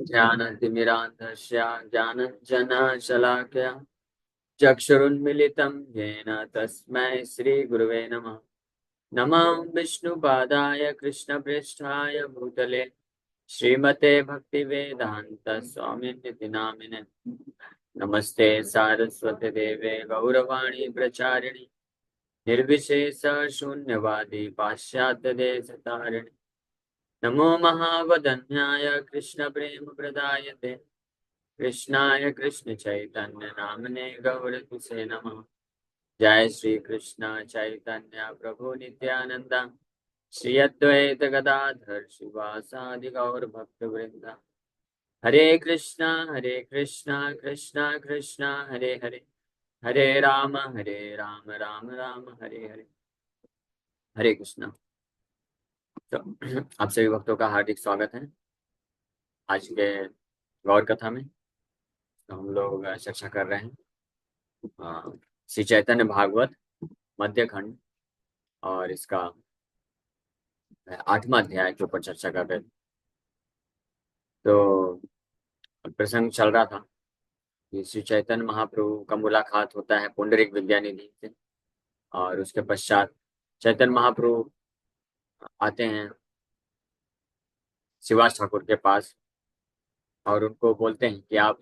ज्ञानतिमिरान्धस्य ज्ञानञ्जनशलाकया चक्षुरुन्मिलितं येन तस्मै श्रीगुरुवे नमः। नमः विष्णुपादाय कृष्णप्रेष्ठाय भूतले श्रीमते भक्तिवेदान्त स्वामिनिति नामिने। नमस्ते सारस्वती देवे गौरवाणी प्रचारिणि निर्विशेष शून्यवादी पाश्चात्य देश तारिणि। नमो महावदन्याय कृष्ण प्रेम प्रदायते कृष्णाय कृष्ण चैतन्य नामने गौरतुसे नमः। जय श्री कृष्ण चैतन्य प्रभु नित्यानंद श्री अद्वैत गदाधर शिवासादि गौर भक्त वृंदा। हरे कृष्णा कृष्णा कृष्णा हरे हरे, हरे राम राम राम हरे हरे। हरे कृष्णा। तो आप सभी भक्तों का हार्दिक स्वागत है आज के गौर कथा में। तो हम लोग चर्चा कर रहे हैं श्री चैतन्य भागवत मध्य खंड और इसका 8वां अध्याय के ऊपर चर्चा कर रहे थे। तो प्रसंग चल रहा था कि श्री चैतन्य महाप्रभु का मुलाकात होता है पुंडरीक विद्यानिधि से, और उसके पश्चात चैतन्य महाप्रभु आते हैं शिवास ठाकुर के पास और उनको बोलते हैं कि आप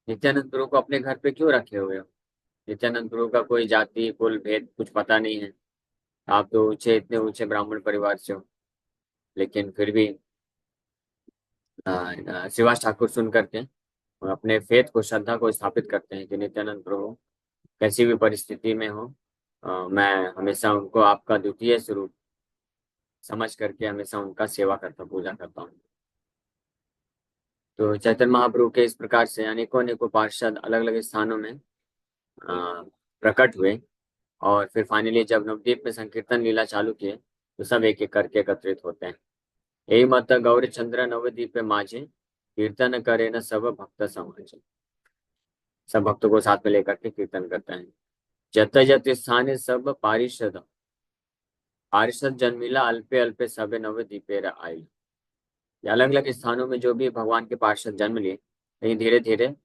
नित्यानंद प्रभु को अपने घर पे क्यों रखे हुए हो। नित्यानंद प्रभु का कोई जाति कुल भेद कुछ पता नहीं है, आप तो इतने ऊंचे ब्राह्मण परिवार से हो। लेकिन फिर भी शिवास ठाकुर सुन करके और अपने फेथ को श्रद्धा को स्थापित करते हैं कि नित्यानंद प्रभु कैसी भी परिस्थिति में हो, मैं हमेशा उनको आपका द्वितीय स्वरूप समझ करके हमेशा उनका सेवा करता पूजा करता हूँ। तो चैतन्य महाप्रभु के इस प्रकार से अनेकों अनेकों पार्षद अलग अलग स्थानों में प्रकट हुए, और फिर फाइनली जब नवद्वीप में संकीर्तन लीला चालू किए तो सब एक एक करके एकत्रित होते हैं। यही मत गौरी चंद्र नवद्वीप माझे कीर्तन करे न सब भक्त समाज। सब भक्तों को साथ में लेकर के कीर्तन करते हैं। जत जत स्थाने सब पारिषद पारिषद जन्मिला अल्पे अल्पे सब नवद्वीपे आई। अलग अलग स्थानों में जो भी भगवान के पार्षद जन्म लिए, लेकिन धीरे धीरे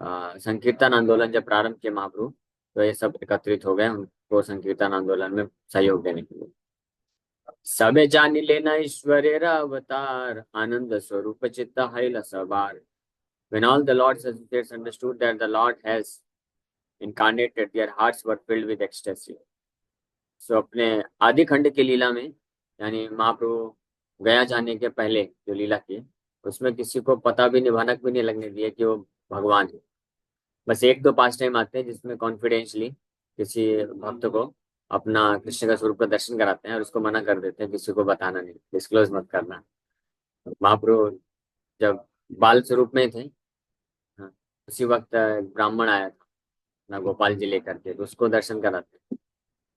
संकीर्तन आंदोलन जब प्रारंभ किया महाप्रभु, तो ये सब एकत्रित हो गए उनको संकीर्तन आंदोलन में सहयोग देने के लिए। सबे जानी लेना ईश्वरेर अवतार आनंद स्वरूप चित्त हैल सबार। When all the Lord's associates understood that the Lord has incarnated, their hearts were filled with ecstasy. So अपने आदि खंड की लीला में, यानी महाप्रभु गया जाने के पहले जो लीला की, उसमें किसी को पता भी नहीं, भनक भी नहीं लगने दिया कि वो भगवान है। बस एक दो पास टाइम आते हैं जिसमें कॉन्फिडेंशली किसी भक्त को अपना कृष्ण का स्वरूप का दर्शन कराते हैं और उसको मना कर देते हैं, किसी को बताना नहीं, डिस्क्लोज मत करना। महाप्रभु जब बाल स्वरूप में थे, हाँ, उसी वक्त ब्राह्मण आया था ना गोपाल जी लेकर के, तो उसको दर्शन कराते हैं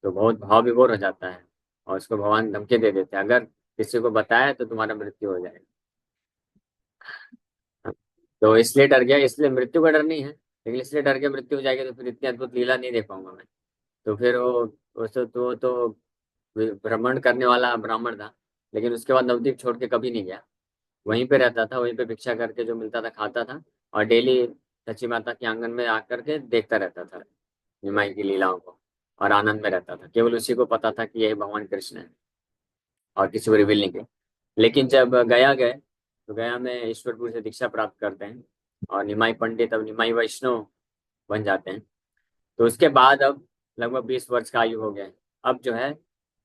तो बहुत भाव विभोर हो जाता है, और उसको भगवान धमकी दे देते हैं, अगर किसी को बताया तो तुम्हारा मृत्यु हो जाएगा। तो इसलिए डर गया, इसलिए मृत्यु का डर नहीं है, लेकिन इसलिए डर के मृत्यु हो जाएगी तो फिर इतनी अद्भुत लीला नहीं दे पाऊंगा मैं। तो फिर वो तो भ्रमण करने वाला ब्राह्मण था, लेकिन उसके बाद नवद्वीप छोड़ के कभी नहीं गया। वहीं पे रहता था, वहीं पे भिक्षा करके जो मिलता था खाता था, और डेली सची माता के आंगन में आकर के देखता रहता था निमाई की लीलाओं को, और आनंद में रहता था। केवल उसी को पता था कि यही भगवान कृष्ण है, और किसी को रिवील नहीं किया। लेकिन जब गया गए तो गया में ईश्वरपुर से दीक्षा प्राप्त करते हैं, और निमाई पंडित अब निमाई वैष्णव बन जाते हैं। तो उसके बाद अब लगभग 20 वर्ष का आयु हो गया है। अब जो है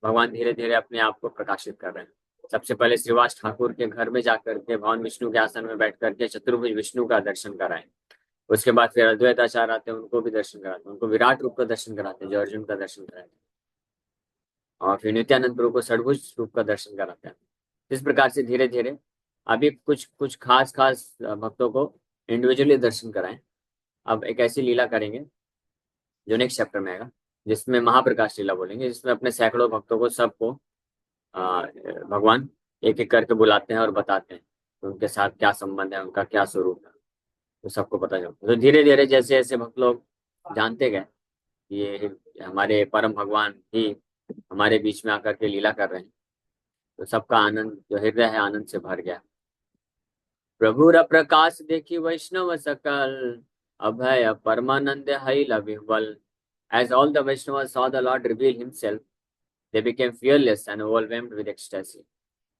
भगवान धीरे धीरे अपने आप को प्रकाशित कर रहे हैं। सबसे पहले श्रीवास ठाकुर के घर में जाकर के भगवान विष्णु के आसन में बैठ करके चतुर्भुज विष्णु का दर्शन कराएं। उसके बाद फिर अद्वैत आचार्य आते हैं, उनको भी दर्शन कराते हैं, उनको विराट रूप का दर्शन कराते हैं जो अर्जुन का दर्शन कराते हैं, और फिर नित्यानंद प्रभु को षडभुज रूप का दर्शन कराते हैं। इस प्रकार से धीरे धीरे अभी कुछ कुछ खास खास भक्तों को इंडिविजुअली दर्शन कराएं। अब एक ऐसी लीला करेंगे जो नेक्स्ट चैप्टर में आएगा, जिसमें महाप्रकाश लीला बोलेंगे, जिसमें अपने सैकड़ों भक्तों को सबको भगवान एक एक करके बुलाते हैं और बताते हैं तो उनके साथ क्या संबंध है, उनका क्या स्वरूप है, तो सबको पता चलता है। तो धीरे धीरे जैसे जैसे भक्त लोग जानते गए कि ये हमारे परम भगवान ही हमारे बीच में आकर के लीला कर रहे हैं, तो सबका आनंद जो हृदय है आनंद से भर गया। प्रभुर प्रकाश देखी वैष्णव सकल, अभय परमानंद हई लविह्वल. As all the Vaishnavas saw the Lord reveal himself, they became fearless and overwhelmed with ecstasy.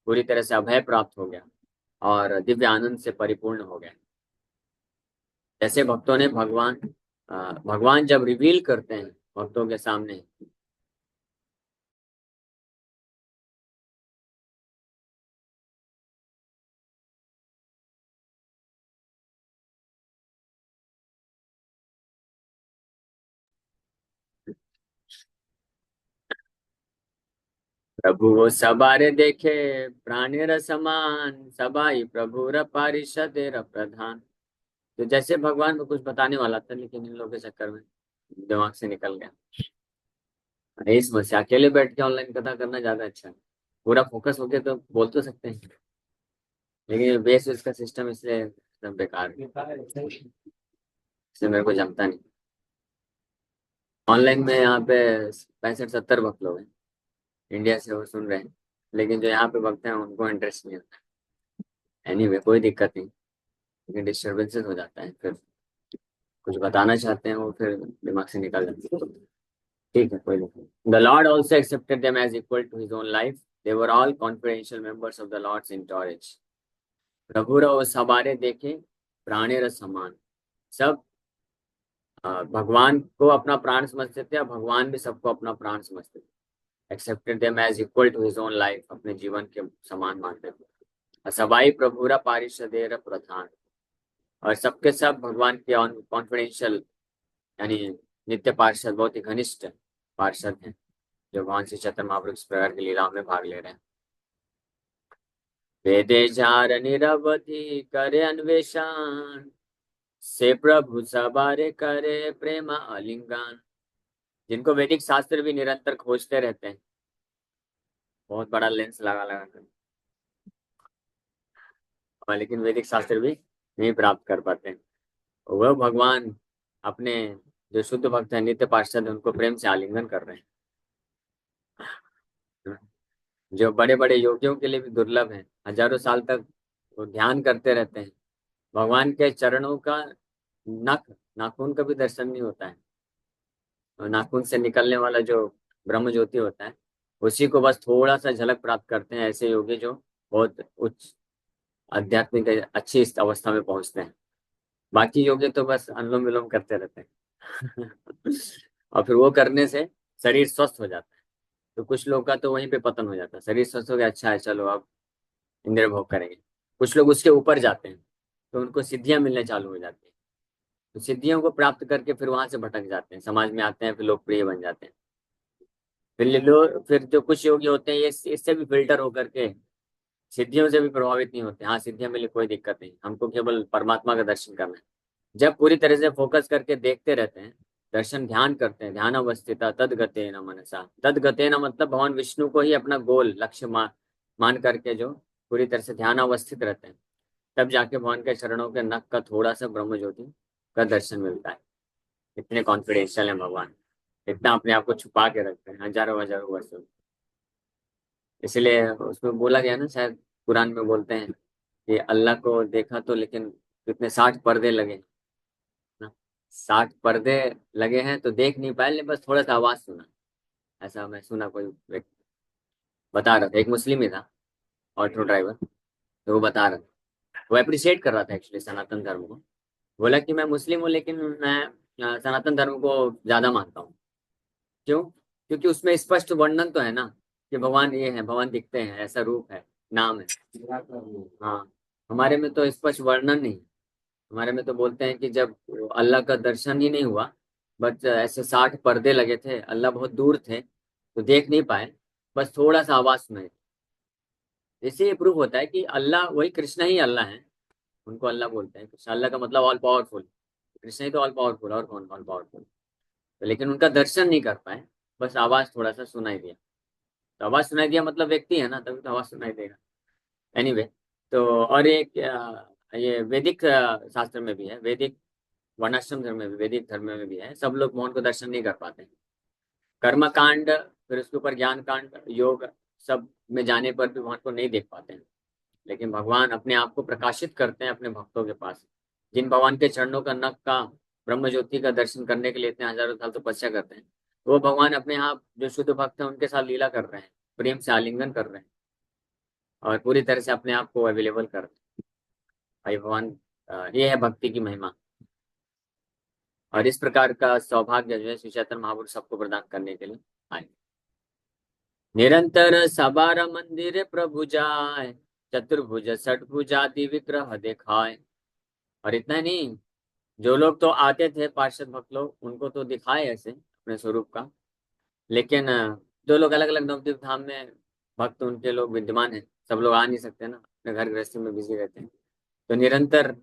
पूरी तरह से अभय प्राप्त हो गया और दिव्य आनंद से परिपूर्ण हो गया. जैसे भक्तों ने भगवान जब रिवील करते हैं भक्तों के सामने, प्रभु वो सबारे देखे प्राणेर समान, सबाई प्रभुर पारिषदेर प्रधान. तो जैसे भगवान को कुछ बताने वाला था, लेकिन इन लोगों के चक्कर में दिमाग से निकल गया. यही समस्या, अकेले बैठ के ऑनलाइन कथा करना ज्यादा अच्छा है. पूरा फोकस होके तो बोल तो सकते हैं, लेकिन बेस इसका सिस्टम इसलिए एकदम बेकार है, इसलिए मेरे को जमता नहीं. ऑनलाइन में यहाँ पे 65-70 भक्त लोग हैं इंडिया से, वो सुन रहे हैं, लेकिन जो यहाँ पे भक्त हैं उनको इंटरेस्ट नहीं आता. एनीवे कोई दिक्कत नहीं, लेकिन डिस्टर्बेंसेस हो जाता है, फिर कुछ बताना चाहते हैं वो फिर दिमाग से निकल जाते हैं. ठीक है, कोई नहीं. The lord also accepted them as equal to his own life. They were all confidential members of the lord's entourage. प्रभु रो सबारे देखे प्राणेर समान. सब भगवान को अपना प्राण समझते थे, और भगवान भी सबको अपना प्राण समझते थे. Accepted them as equal to his own life, अपने जीवन के समान मानते थे. सबाई प्रभुरा पारिषदेर प्रधान. और सबके सब भगवान के कॉन्फिडेंशियल यानी नित्य पार्षद, बहुत ही घनिष्ठ पार्षद हैं, जो भगवान श्री चैतन्य महाप्रभु इस प्रकार की लीलाओं में भाग ले रहे हैं. वेदे जार निरवधि करे अन्वेषण, से प्रभु सबारे करे प्रेम आलिंगन. जिनको वैदिक शास्त्र भी निरंतर खोजते रहते हैं, बहुत बड़ा लेंस लगा लगा कर, और लेकिन वैदिक शास्त्र भी नहीं प्राप्त कर पाते हैं. वह भगवान अपने जो शुद्ध भक्त हैं, नित्य पार्षद, उनको प्रेम से आलिंगन कर रहे हैं, जो बड़े बड़े योगियों के लिए भी दुर्लभ है. हजारों साल तक वो ध्यान करते रहते हैं, भगवान के चरणों का नाखून का भी दर्शन नहीं होता है. और नाखून से निकलने वाला जो ब्रह्म ज्योति होता है, उसी को बस थोड़ा सा झलक प्राप्त करते हैं ऐसे योगी जो बहुत उच्च आध्यात्मिक अच्छी इस अवस्था में पहुंचते हैं. बाकी योगी तो बस अनुलोम विलोम करते रहते हैं और फिर वो करने से शरीर स्वस्थ हो जाता है. तो कुछ लोग का तो वहीं पे पतन हो जाता है. शरीर स्वस्थ हो गया, अच्छा है चलो अब इंद्रिय भोग करेंगे. कुछ लोग उसके ऊपर जाते हैं, तो उनको सिद्धियां मिलने चालू हो जाती है. तो सिद्धियों को प्राप्त करके फिर वहां से भटक जाते हैं, समाज में आते हैं, फिर लोकप्रिय बन जाते हैं. फिर जो कुछ योगी होते हैं, ये इससे भी फिल्टर होकर के सिद्धियों से भी प्रभावित नहीं होते. हाँ, सिद्धियां मिली कोई दिक्कत नहीं, हमको केवल परमात्मा का दर्शन करना है. जब पूरी तरह से फोकस करके देखते रहते हैं, दर्शन ध्यान करते हैं, ध्यान अवस्थिता तदगते न मनसा. तदगते न मतलब भगवान विष्णु को ही अपना गोल लक्ष्य मान करके जो पूरी तरह से ध्यान अवस्थित रहते हैं, तब जाके भगवान के चरणों के नख का थोड़ा सा ब्रह्म ज्योति का दर्शन मिलता है. इतने कॉन्फिडेंशियल है भगवान, इतना अपने आप को छुपा के रखते हैं हजारों हजारों वर्षों. इसलिए उसमें बोला गया ना, शायद कुरान में बोलते हैं कि अल्लाह को देखा तो, लेकिन कितने 60 पर्दे लगे ना. 60 पर्दे लगे हैं तो देख नहीं पाए, लेकिन बस थोड़ा सा आवाज सुना. ऐसा मैं सुना, कोई व्यक्ति बता रहा था, एक मुस्लिम ही था, ऑटो ड्राइवर. तो वो बता रहा था, वो अप्रिशिएट कर रहा था एक्चुअली सनातन धर्म को. बोला कि मैं मुस्लिम हूँ, लेकिन मैं सनातन धर्म को ज्यादा मानता हूँ. क्यों? क्योंकि उसमें स्पष्ट वर्णन तो है ना कि भगवान ये है, भगवान दिखते हैं, ऐसा रूप है, नाम है. हाँ, हमारे में तो स्पष्ट वर्णन नहीं. हमारे में तो बोलते हैं कि जब अल्लाह का दर्शन ही नहीं हुआ, बट ऐसे 60 पर्दे लगे थे, अल्लाह बहुत दूर थे तो देख नहीं पाए, बस थोड़ा सा आवाज सुनाई. इससे ये प्रूफ होता है कि अल्लाह वही कृष्ण ही अल्लाह है. उनको अल्लाह बोलते हैं. कृष्ण अल्लाह का मतलब ऑल पावरफुल. कृष्ण ही तो ऑल पावरफुल, और कौन ऑल पावरफुल. तो लेकिन उनका दर्शन नहीं कर पाए, बस आवाज थोड़ा सा सुनाई दिया. तो आवाज सुनाई दिया मतलब व्यक्ति है ना, तभी तो आवाज सुनाई देगा. एनीवे, तो और एक ये वैदिक शास्त्र में भी है, वैदिक वर्णाश्रम धर्म में भी, वैदिक धर्म में भी है, सब लोग भगवान को दर्शन नहीं कर पाते हैं. कर्म कांड, फिर उसके ऊपर ज्ञान कांड, योग, सब में जाने पर भी भगवान को नहीं देख पाते हैं. लेकिन भगवान अपने आप को प्रकाशित करते हैं अपने भक्तों के पास। जिन भगवान के चरणों का नख का ब्रह्म ज्योति का दर्शन करने के लिए इतने हजारों साल तपस्या करते हैं, तो वो भगवान अपने आप जो शुद्ध भक्त हैं उनके साथ लीला कर रहे हैं, प्रेम से आलिंगन कर रहे हैं और पूरी तरह से अपने आप को अवेलेबल कर रहे हैं। भाई भगवान, ये है भक्ति की महिमा। और इस प्रकार का सौभाग्य जो है श्री चैतन्य महाप्रभु सबको प्रदान करने के लिए आए। निरंतर सबार मंदिर प्रभु जाय, चतुर्भुज षटभुजादि विग्रह दिखाए। और इतना नहीं, जो लोग तो आते थे पार्षद भक्त लोग, उनको तो दिखाए ऐसे अपने स्वरूप का, लेकिन जो लोग अलग अलग नवद्वीप धाम में भक्त उनके लोग विद्यमान हैं, सब लोग आ नहीं सकते ना, अपने घर गृहस्थी में बिजी रहते हैं। तो निरंतर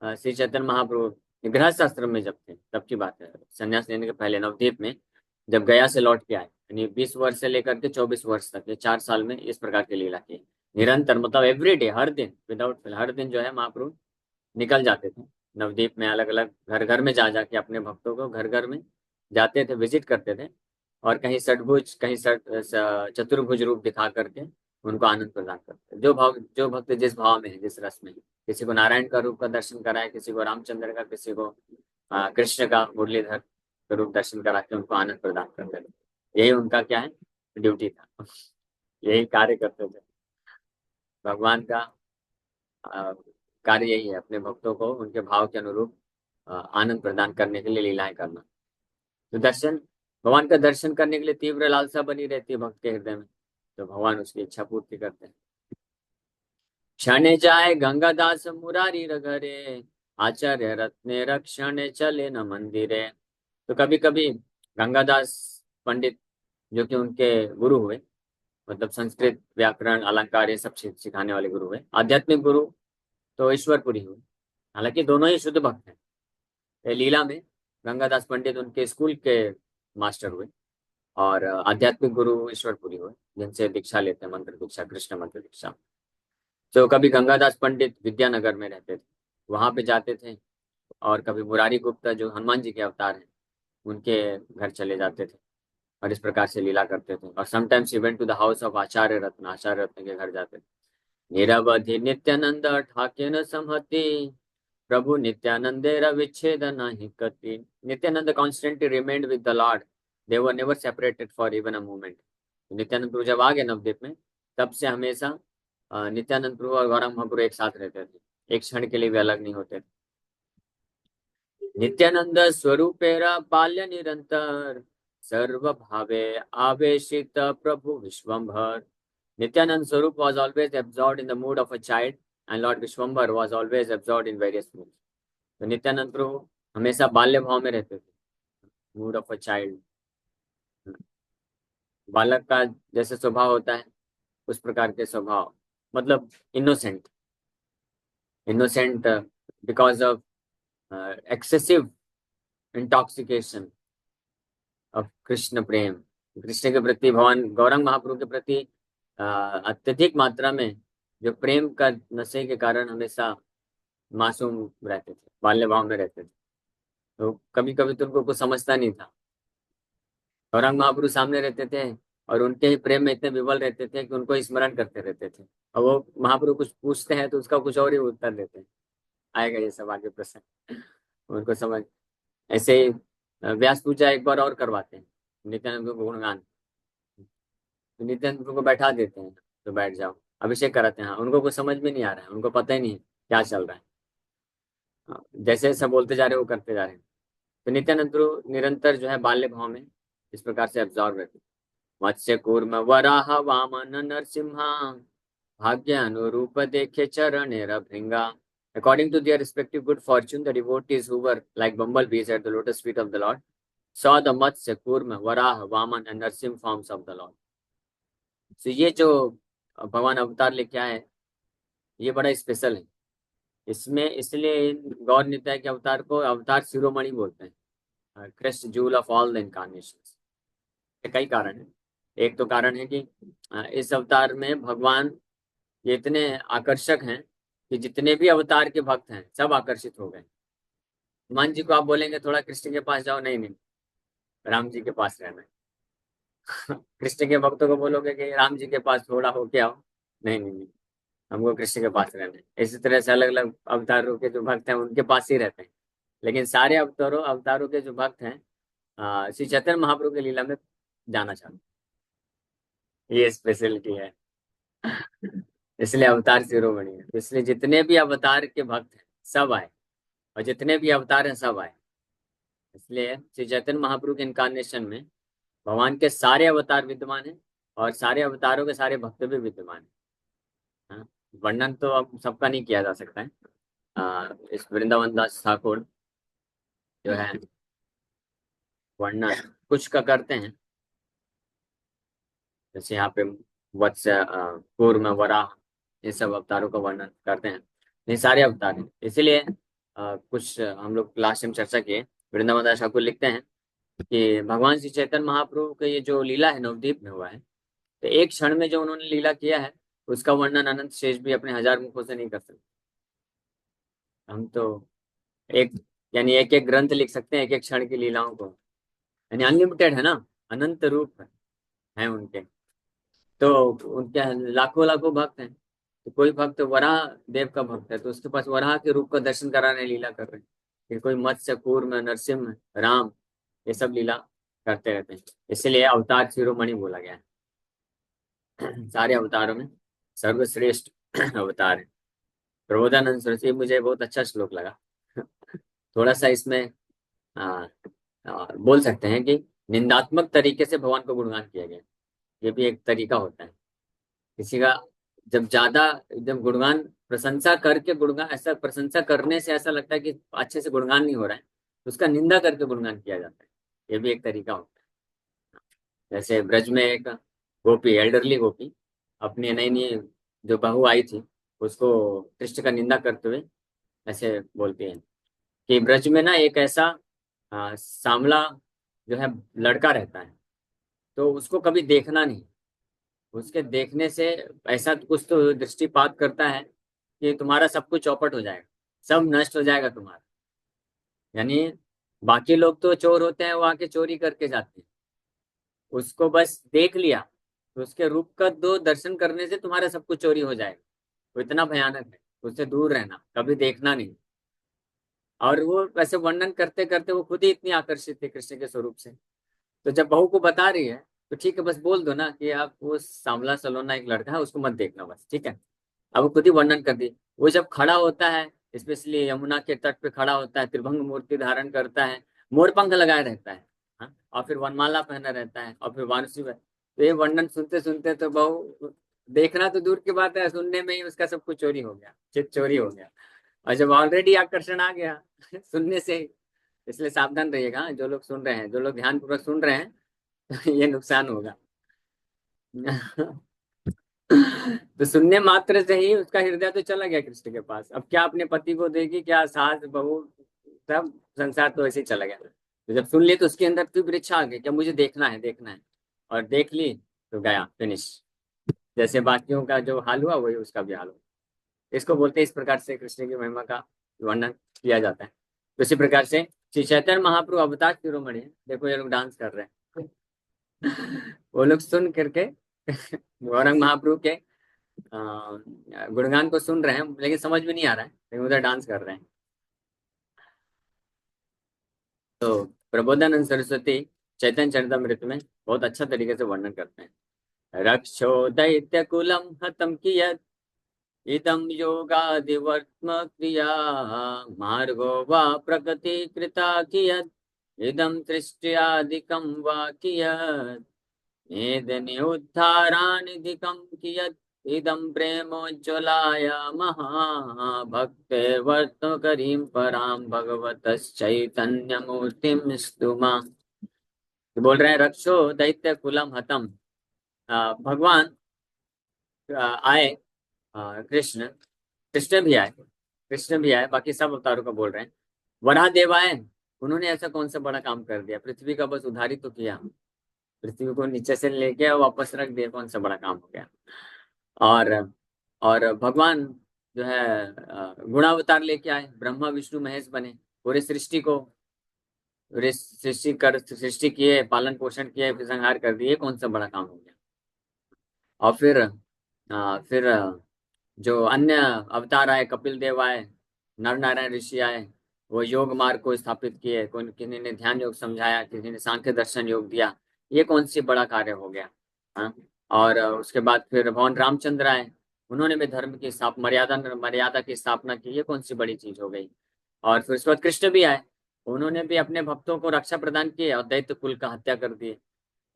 श्री चैतन्य महाप्रभु गृहस्थ आश्रम में जब थे तब की बात है, संन्यास लेने के पहले नवद्वीप में जब गया से लौट के आए, यानी 20 वर्ष से लेकर के 24 वर्ष तक, ये 4 साल में इस प्रकार की लीला की निरंतर, मतलब एवरीडे, हर दिन विदाउट फेल, हर दिन जो है महाप्रभु निकल जाते थे नवद्वीप में, अलग अलग घर घर में जा जाके अपने भक्तों को घर घर में जाते थे, विजिट करते थे, और कहीं षटभुज कहीं चतुर्भुज रूप दिखा करके उनको आनंद प्रदान करते। जो भक्त जिस भाव में है, जिस रस में है, किसी को नारायण का रूप का दर्शन कराए, किसी को रामचंद्र का, किसी को कृष्ण का मुरलीधर का रूप दर्शन करा के उनको आनंद प्रदान करते थे। यही उनका क्या है, ड्यूटी था। यही कार्य करते थे भगवान का। कार्य यही है, अपने भक्तों को उनके भाव के अनुरूप आनंद प्रदान करने के लिए लीलाएं करना। तो दर्शन, भगवान का दर्शन करने के लिए तीव्र लालसा बनी रहती है भक्त के हृदय में, तो भगवान उसकी इच्छा पूर्ति करते हैं। क्षण जाए गंगादास मुरारी रघरे, आचार्य रत्ने रक्षण चले न मंदिरे। तो कभी कभी गंगादास पंडित जो कि उनके गुरु हुए, मतलब संस्कृत व्याकरण अलंकार ये सब सिखाने वाले गुरु हुए, आध्यात्मिक गुरु तो ईश्वरपुरी हुए। हालांकि दोनों ही शुद्ध भक्त हैं। ये लीला में गंगादास पंडित उनके स्कूल के मास्टर हुए, और आध्यात्मिक गुरु ईश्वरपुरी हुए, जिनसे दीक्षा लेते हैं, मंत्र दीक्षा, कृष्ण मंत्र दीक्षा। तो कभी गंगादास पंडित विद्यानगर में रहते थे, वहां पे जाते थे, और कभी मुरारी गुप्ता जो हनुमान जी के अवतार हैं उनके घर चले जाते थे, और इस प्रकार से लीला करते थे। और sometimes he went to the house of Acharya Ratna, Acharya Ratna के घर जाते थे। निरवधि नित्यानंद ठाके न संहति, प्रभु नित्यानंदे विच्छेद नहीं कति। Nityananda constantly remained with the lord, they were never separated for even a moment. Nityananda Prabhu जब आ गए नवद्वीप में, तब से हमेशा नित्यानंद प्रभु और गौरंग महाप्रभु एक साथ रहते थे, एक क्षण के लिए भी अलग नहीं होते थे। नित्यानंद स्वरूपेरा बाल्य निरंतर, सर्व भावे आवेशित प्रभु Vishwambhar. Nityanand Swarup was always absorbed in the mood of a child, and Lord Vishwambar was always absorbed in various moods. तो नित्यानंद प्रभु हमेशा बाल्य भाव में रहते थे, मूड ऑफ अ चाइल्ड, बालक का जैसे स्वभाव होता है उस प्रकार के स्वभाव, मतलब innocent, innocent because of excessive intoxication of Krishna प्रेम। कृष्ण के प्रति, भगवान गौरंग महाप्रभु के प्रति अत्यधिक मात्रा में जो प्रेम का नशे के कारण हमेशा मासूम रहते थे, बाल्य भाव में रहते थे। तो कभी कभी तो उनको कुछ समझता नहीं था, गौरंग महाप्रभु सामने रहते थे और उनके ही प्रेम में इतने विवल रहते थे कि उनको स्मरण करते रहते थे, और वो महाप्रभु कुछ पूछते हैं तो उसका कुछ और ही उत्तर देते हैं। आएगा ये सब आगे प्रश्न, उनको समझ। ऐसे ही व्यास पूजा एक बार और करवाते हैं नित्यानंद को गुणगान, तो नित्यानंद को बैठा देते हैं, तो बैठ जाओ, अभिषेक कराते हैं। हाँ, उनको कुछ समझ में नहीं आ रहा है, उनको पता ही नहीं है क्या चल रहा है। हाँ, जैसे जैसे बोलते जा रहे हैं वो करते जा रहे हैं। तो नित्यानंद प्रभु निरंतर जो है बाल्य भाव में इस प्रकार से एब्जॉर्व रहते। मत्स्य कूर्म वराह वामन नरसिम्हा, भाग्य अनुरूप देखे चरण भृंगा। According to their respective good fortune, the devotees who were like bumblebees at the lotus feet of the Lord saw the Matsya, Kurma, Varaha, Vaman and Narsim forms of the Lord. So ये जो भगवान अवतार लेके आए, ये बड़ा special है। इसमें इसलिए गौर निताय के अवतार को अवतार शिरोमणि बोलते हैं, crest joule of all the incarnations. कई कारण है। एक तो कारण है कि इस अवतार में भगवान ये इतने आकर्षक हैं कि जितने भी अवतार के भक्त हैं सब आकर्षित हो गए। हनुमान जी को आप बोलेंगे थोड़ा कृष्ण के पास जाओ, नहीं नहीं, राम जी के पास रहना है। कृष्ण के भक्तों को बोलोगे कि राम जी के पास थोड़ा होके आओ, नहीं नहीं नहीं, हमको कृष्ण के पास रहना है। इसी तरह से अलग अलग अवतारों के जो भक्त हैं उनके पास ही रहते हैं, लेकिन सारे अवतारों अवतारों के जो भक्त हैं श्री चैतन्य महाप्रभु की लीला में जाना चाहते हैं। ये स्पेशलिटी है। इसलिए अवतार शिरोमणि है। तो इसलिए जितने भी अवतार के भक्त हैं सब आए, और जितने भी अवतार हैं सब आए। इसलिए श्री चैतन्य महाप्रभु के इनकारनेशन में भगवान के सारे अवतार विद्यमान हैं, और सारे अवतारों के सारे भक्त भी विद्यमान हैं। हाँ, वर्णन तो अब सबका नहीं किया जा सकता है। इस वृंदावन दास ठाकुर जो है वर्णन कुछ का करते हैं, जैसे यहाँ पे वत्स, कूर्म, वराह, ये सब अवतारों का वर्णन करते हैं। ये सारे अवतार हैं। इसीलिए कुछ हम लोग लास्ट में चर्चा किए, वृंदावन दास ठाकुर लिखते हैं कि भगवान श्री चैतन्य महाप्रभु के ये जो लीला है नवद्वीप में हुआ है, तो एक क्षण में जो उन्होंने लीला किया है उसका वर्णन अनंत शेष भी अपने 1000 मुखों से नहीं कर सकते। हम तो एक यानी एक एक ग्रंथ लिख सकते हैं एक एक क्षण की लीलाओं को, यानी अनलिमिटेड है ना, अनंत रूप है उनके। तो उनके लाखों लाखों भक्त हैं। तो कोई भक्त वराह देव का भक्त है तो उसके पास वराह के रूप का दर्शन कराने लीला कर रहे हैं। फिर कोई मत्स्य, कूर्म, नरसिंह, राम, ये सब लीला करते रहते हैं। इसलिए अवतार शिरोमणि बोला गया है। सारे अवतारों में सर्वश्रेष्ठ अवतार है प्रबोधानंद सरस्वती। मुझे बहुत अच्छा श्लोक लगा। थोड़ा सा इसमें आ, बोल सकते हैं कि निंदात्मक तरीके से भगवान को गुणगान किया गया। ये भी एक तरीका होता है किसी का, जब ज्यादा जब गुणगान प्रशंसा करके गुणगान, ऐसा प्रशंसा करने से ऐसा लगता है कि अच्छे से गुणगान नहीं हो रहा है, तो उसका निंदा करके गुणगान किया जाता है। ये भी एक तरीका होता है। जैसे ब्रज में एक गोपी, एल्डरली गोपी, अपनी नई नई जो बहू आई थी उसको कृष्ण का निंदा करते हुए ऐसे बोलती है कि ब्रज में ना एक ऐसा सांवला जो है लड़का रहता है, तो उसको कभी देखना नहीं। उसके देखने से ऐसा कुछ तो दृष्टिपात करता है कि तुम्हारा सब कुछ चौपट हो जाएगा, सब नष्ट हो जाएगा तुम्हारा। यानी बाकी लोग तो चोर होते हैं, वो आके चोरी करके जाते हैं, उसको बस देख लिया तो उसके रूप का दो दर्शन करने से तुम्हारा सब कुछ चोरी हो जाएगा। वो इतना भयानक है, उससे दूर रहना, कभी देखना नहीं। और वो वैसे वर्णन करते करते वो खुद ही इतनी आकर्षित थी कृष्ण के स्वरूप से। तो जब बहू को बता रही है तो ठीक है, बस बोल दो ना कि आप वो सांवला सलोना एक लड़का है, उसको मत देखना, बस ठीक है। अब वो खुद ही वर्णन कर दी। वो जब खड़ा होता है, स्पेशली यमुना के तट पे खड़ा होता है, त्रिभंग मूर्ति धारण करता है, मोर पंख लगाए रहता है, हाँ? और फिर वनमाला पहना रहता है, और फिर वानसी में, तो ये वर्णन सुनते सुनते तो बहु देखना तो दूर की बात है, सुनने में ही उसका सब कुछ चोरी हो गया, चित चोरी हो गया। और जब ऑलरेडी आकर्षण आ गया सुनने से ही। इसलिए सावधान रहिएगा, हाँ, जो लोग सुन रहे हैं, जो लोग ध्यान पूर्वक सुन रहे हैं, तो ये नुकसान होगा। तो सुनने मात्र से ही उसका हृदय तो चला गया कृष्ण के पास। अब क्या अपने पति को देगी, क्या सास बहू, सब संसार तो ऐसे ही चला गया। तो जब सुन ली तो उसके अंदर तीव्र इच्छा आ गई, क्या मुझे देखना है, देखना है। और देख ली तो गया, फिनिश। जैसे बाकियों का जो हाल हुआ वही उसका भी हाल हुआ। इसको बोलते हैं, इस प्रकार से कृष्ण की महिमा का वर्णन किया जाता है। तो इसी प्रकार से श्री चैतन्य महाप्रभु अवतार शिरोमणि है। देखो ये लोग डांस कर रहे हैं। वो लोग सुन करके गौरंग महाप्रभु के गुणगान को सुन रहे हैं, लेकिन समझ में नहीं आ रहा है, लेकिन उधर डांस कर रहे हैं। तो प्रबोधानंद सरस्वती चैतन्य चरितमृत में बहुत अच्छा तरीके से वर्णन करते हैं। रक्षो दैत्य कुलम हतम कियत इदम योगादिवर्त्म क्रिया मार्गो वा प्रकृति कृता कियत इदम सृष्टियादिकं वा कियत नेदन्योद्धारानिधिकं कियत् इदं प्रेमोज्ज्वलाय महाभक्ते वर्तकरीं परां भगवतश्चैतन्यमूर्तिं स्तुमा। तो बोल रहे हैं रक्षो दैत्य कुलम हतम। भगवान आए, कृष्ण, कृष्ण भी आए, कृष्ण भी आए, बाकी सब अवतारों का बोल रहे हैं। वराह देव आए, उन्होंने ऐसा कौन सा बड़ा काम कर दिया, पृथ्वी का बस उद्धार ही तो किया, पृथ्वी को नीचे से लेके वापस रख दिया, कौन सा बड़ा काम हो गया। और और भगवान जो है गुणावतार लेके आए, ब्रह्मा विष्णु महेश बने, पूरे सृष्टि को, पूरे सृष्टि किए, पालन पोषण किए, फिर संहार कर दिए, कौन सा बड़ा काम हो गया। और फिर जो अन्य अवतार आए, कपिल देव आए, नर नारायण ऋषि आए, वो योग मार्ग को स्थापित किए, किसी ने ध्यान योग समझाया, किसी ने सांख्य दर्शन योग दिया। ये कौन सी बड़ा कार्य हो गया? हाँ। और उसके बाद फिर भगवान रामचंद्र आए, उन्होंने भी धर्म की मर्यादा की स्थापना की। ये कौन सी बड़ी चीज हो गई? और फिर उसके बाद कृष्ण भी आए, उन्होंने भी अपने भक्तों को रक्षा प्रदान की और दैत्य कुल का हत्या कर दिए।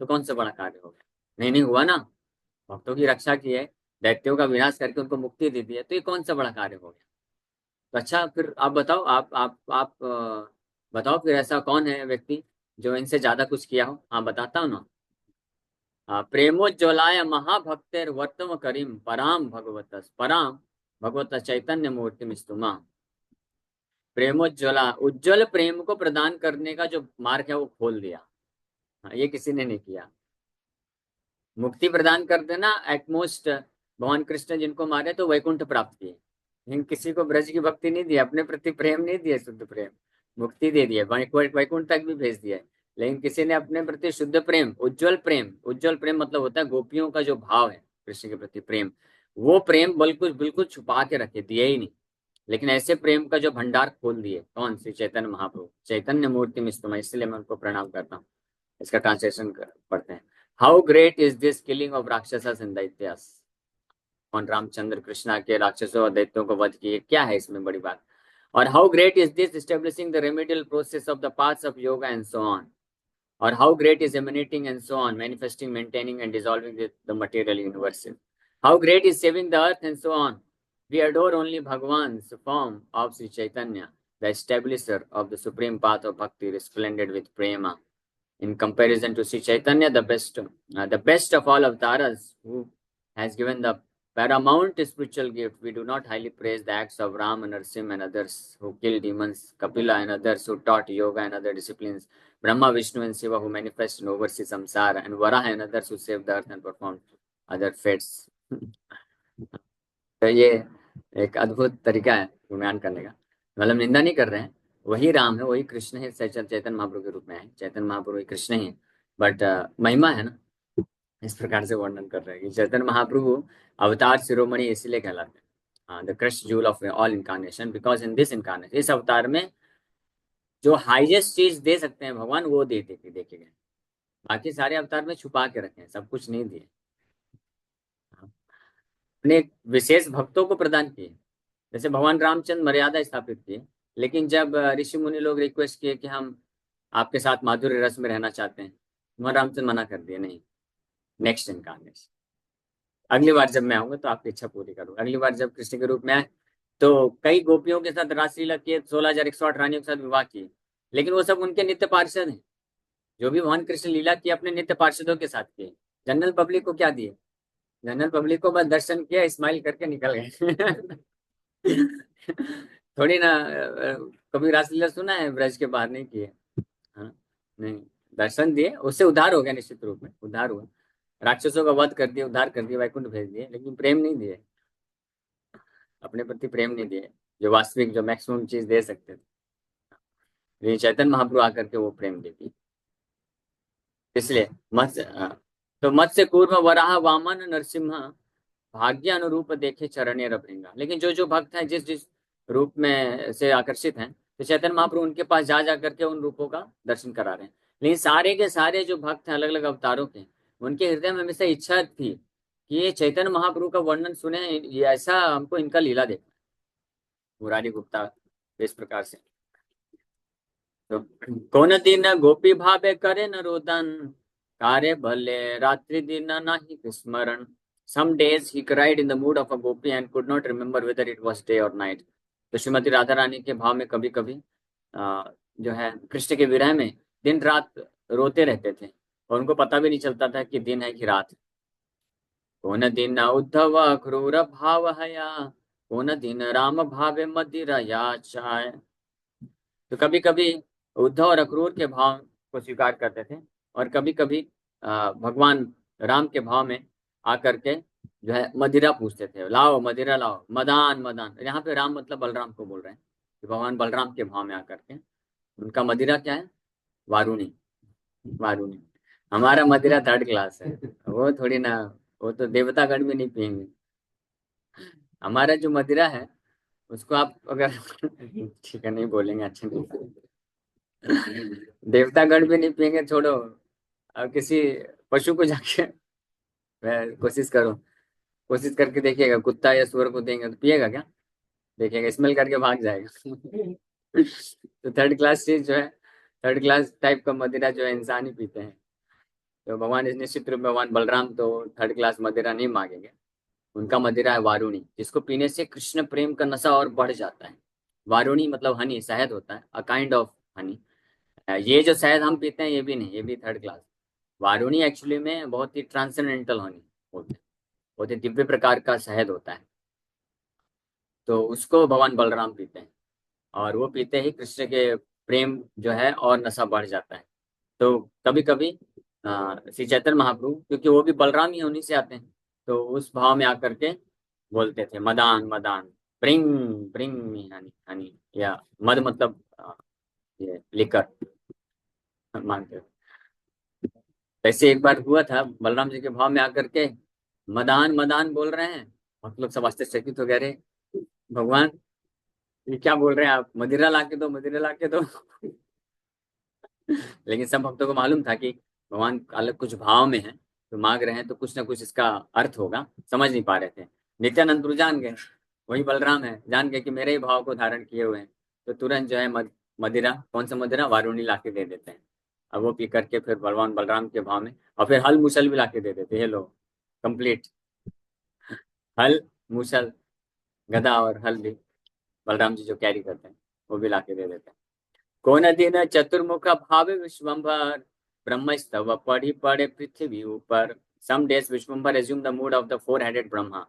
तो कौन सा बड़ा कार्य हो गया? नहीं, नहीं हुआ ना। भक्तों की रक्षा की है, दैत्यों का विनाश करके उनको मुक्ति दे दी है, तो ये कौन सा बड़ा कार्य हो गया? तो अच्छा, फिर आप बताओ, आप बताओ फिर ऐसा कौन है व्यक्ति जो इनसे ज्यादा कुछ किया हो? हाँ, बताता हूँ ना। प्रेमोज्ज्वलाय महाभक्तेर वर्तम करीम पराम भगवत चैतन्य मूर्ति स्तुमा। प्रेमोज्ज्वला, उज्ज्वल प्रेम को प्रदान करने का जो मार्ग है वो खोल दिया। हाँ, ये किसी ने नहीं किया। मुक्ति प्रदान कर देना एटमोस्ट, भगवान कृष्ण जिनको मारे तो वैकुंठ प्राप्त किए, लेकिन किसी को ब्रज की भक्ति नहीं दी, अपने प्रति प्रेम नहीं दिए, शुद्ध प्रेम। मुक्ति दे दिया, वैकुंठ तक भी भेज दिया, लेकिन किसी ने अपने प्रति शुद्ध प्रेम, उज्जवल प्रेम, उज्जवल प्रेम मतलब होता है गोपियों का जो भाव है कृष्ण के प्रति प्रेम, वो प्रेम बिल्कुल बिल्कुल छुपा के रखे, दिए ही नहीं। लेकिन ऐसे प्रेम का जो भंडार खोल दिए, कौन? श्री चैतन्य महाप्रभु, चैतन्य मूर्ति में स्तुमा, इसलिए मैं उनको प्रणाम करता हूँ। इसका ट्रांसलेशन पढ़ते हैं। How great is this killing of rakshasas in daityas. और रामचंद्र कृष्णा के राक्षसों और दैत्यों को वध किए, क्या है इसमें बड़ी बात? और how great is this establishing the remedial process of the parts of yoga and so on. और how great is emanating and so on, manifesting, maintaining and dissolving the material universe. How great is saving the earth and so on. We adore only Bhagwan's form of Sri Chaitanya, the establisher of the supreme path of bhakti, resplendent with prema. In comparison to Sri Chaitanya, the best of all avatars, who has given the paramount spiritual gift, we do not highly praise the acts of Ram and Narsim and others who killed demons, Kapila and others who taught yoga and other disciplines, Brahma, Vishnu and Shiva who manifest and oversee samsara, and Varaha and others who saved the earth and performed other fates. तो ये एक अद्भुत तरीका है गुणगान करने का। मतलब निंदा नहीं कर रहे हैं, वही राम है, वही कृष्ण है, चैतन्य महाप्रभु के रूप में है, चैतन्य महाप्रभु ही कृष्ण ही है, बट महिमा है ना, इस प्रकार से वर्णन कर रहे हैं कि चैतन्य महाप्रभु अवतार शिरोमणि इसलिए कहलाते हैं, the crust joule of all incarnation, because in this incarnation, इस अवतार में जो हाईएस्ट चीज दे सकते हैं भगवान वो देखे गए। बाकी सारे अवतार में छुपा के रखे हैं, सब कुछ नहीं दिए, अपने विशेष भक्तों को प्रदान किए। जैसे भगवान रामचंद्र मर्यादा स्थापित किए, लेकिन जब ऋषि मुनि लोग रिक्वेस्ट किए कि हम आपके साथ माधुर्य रस में रहना चाहते हैं, भगवान रामचंद्र मना कर दिए, नहीं, नेक्स्ट इनकारनेशन, अगली बार जब मैं आऊंगा तो आपकी इच्छा पूरी करूंगा। अगली बार जब कृष्ण के रूप में आए तो कई गोपियों के साथ रासलीला किए, 16,108 रानियों के साथ विवाह किए, लेकिन वो सब उनके नित्य पार्षद हैं। जो भी भगवान कृष्ण लीला की अपने नित्य पार्षदों के साथ किए, जनरल पब्लिक को क्या दिए? जनरल पब्लिक को बस दर्शन किया, स्माइल करके निकल गए। थोड़ी ना कभी रासलीला सुना है ब्रज के बाहर? नहीं किए। हाँ, नहीं, दर्शन दिए, उससे उद्धार हो गया, निश्चित रूप में उद्धार हुआ, राक्षसों का वध कर दिया, उद्धार कर दिया, वैकुंठ भेज दिए, लेकिन प्रेम नहीं दिए, अपने प्रति प्रेम नहीं दिए, जो वास्तविक, जो मैक्सिमम चीज दे सकते थे। लेकिन चैतन्य महाप्रभु आकर के वो प्रेम दे दी। इसलिए मत्स्य, तो मत्स्य कूर्म वराह वामन नरसिम्हा भाग्य अनुरूप देखे चरणे रभेंगा। लेकिन जो जो भक्त हैं, जिस जिस रूप में से आकर्षित हैं, तो चैतन्य महाप्रभु उनके पास जा जा करके उन रूपों का दर्शन करा रहे हैं। लेकिन सारे के सारे जो भक्त हैं अलग अलग अवतारों के, उनके हृदय में हमेशा इच्छा थी कि ये चैतन्य महाप्रभु का वर्णन सुने, ये ऐसा हमको इनका लीला देखना। मुरारी गुप्ता इस प्रकार से, तो कौन दिन गोपी भावे करे न रोदन, कार्य भले रात्रि दिन नाही स्मरण। Some days he cried in the mood of a gopi and could not remember whether it was day or night. तो श्रीमती राधा रानी के भाव में कभी कभी जो है कृष्ण के विरह में दिन रात रोते रहते थे, और उनको पता भी नहीं चलता था कि दिन है कि रात। कौन दिन उद्धव क्रूर भाव हया, कौन दिन राम भावे मदिरा चाय। तो कभी कभी उद्धव और अक्रूर के भाव को स्वीकार करते थे, और कभी कभी भगवान राम के भाव में आकर के जो है मदिरा पूछते थे, लाओ मदिरा लाओ, मदान मदान। यहाँ पे राम मतलब बलराम को बोल रहे हैं, कि भगवान बलराम के भाव में आकर के उनका मदिरा क्या है? वारुणी, वारुणी। हमारा मदिरा थर्ड क्लास है, वो थोड़ी ना, वो तो देवतागण में नहीं पियेंगे। हमारा जो मदिरा है उसको आप अगर ठीक है नहीं बोलेंगे, अच्छा नहीं। देवतागण भी नहीं पियेंगे, छोड़ो। अब किसी पशु को जाके मैं कोशिश करके देखिएगा, कुत्ता या सुअर को देंगे तो पिएगा क्या? देखिएगा, स्मेल करके भाग जाएगा। तो थर्ड क्लास चीज जो है, थर्ड क्लास टाइप का मदिरा जो है इंसान ही पीते हैं। तो भगवान इस निश्चित रूप में भगवान बलराम तो थर्ड क्लास मदिरा नहीं मांगेंगे। उनका मदिरा है वारुणी, जिसको पीने से कृष्ण प्रेम का नशा और बढ़ जाता है। वारुणी मतलब हनी, शहद होता है, अ काइंड ऑफ हनी। ये जो शहद हम पीते हैं ये भी नहीं, ये भी थर्ड क्लास। वारुणी एक्चुअली में बहुत ही ट्रांसेंडेंटल हनी होते हैं, बहुत ही दिव्य प्रकार का शहद होता है। तो उसको भगवान बलराम पीते हैं, और वो पीते ही कृष्ण के प्रेम जो है और नशा बढ़ जाता है। तो कभी कभी श्री चैतन्य महाप्रभु, क्योंकि वो भी बलराम ही उन्हीं से आते हैं, तो उस भाव में आकर के बोलते थे, Madan Madan, bring bring me Honey Honey, या मद मतलब ये लिकर मानते हो। वैसे एक बार हुआ था, बलराम जी के भाव में आकर के मदान मदान बोल रहे हैं, मतलब सब आश्चर्यचकित हो गए, रे भगवान ये क्या बोल रहे हैं आप, मदिरा ला के दो, मदिरा ला के दो। लेकिन सब भक्तों को मालूम था कि भगवान अलग कुछ भाव में है, तो मांग रहे हैं तो कुछ ना कुछ इसका अर्थ होगा, समझ नहीं पा रहे थे। नित्यानंद प्रभु जान गए, वही बलराम है, जान गए कि मेरे ही भाव को धारण किए हुए हैं, तो तुरंत जो है मदिरा, कौन सा मदिरा, वारुणी ला के दे देते हैं। अब वो पी करके फिर भगवान बलराम के भाव में, और फिर हल मुसल भी ला के दे देते हैं, ये लो कंप्लीट। हल, मुसल, गदा और हल भी बलराम जी जो कैरी करते हैं वो भी ला के दे देते हैं। कौन दिन चतुर्मुख भावे विश्वम्भर, ब्रह्म स्तव पढ़ी पड़े पृथ्वी ऊपर। Some days Vishwambhar assume the mood of the four headed Brahma.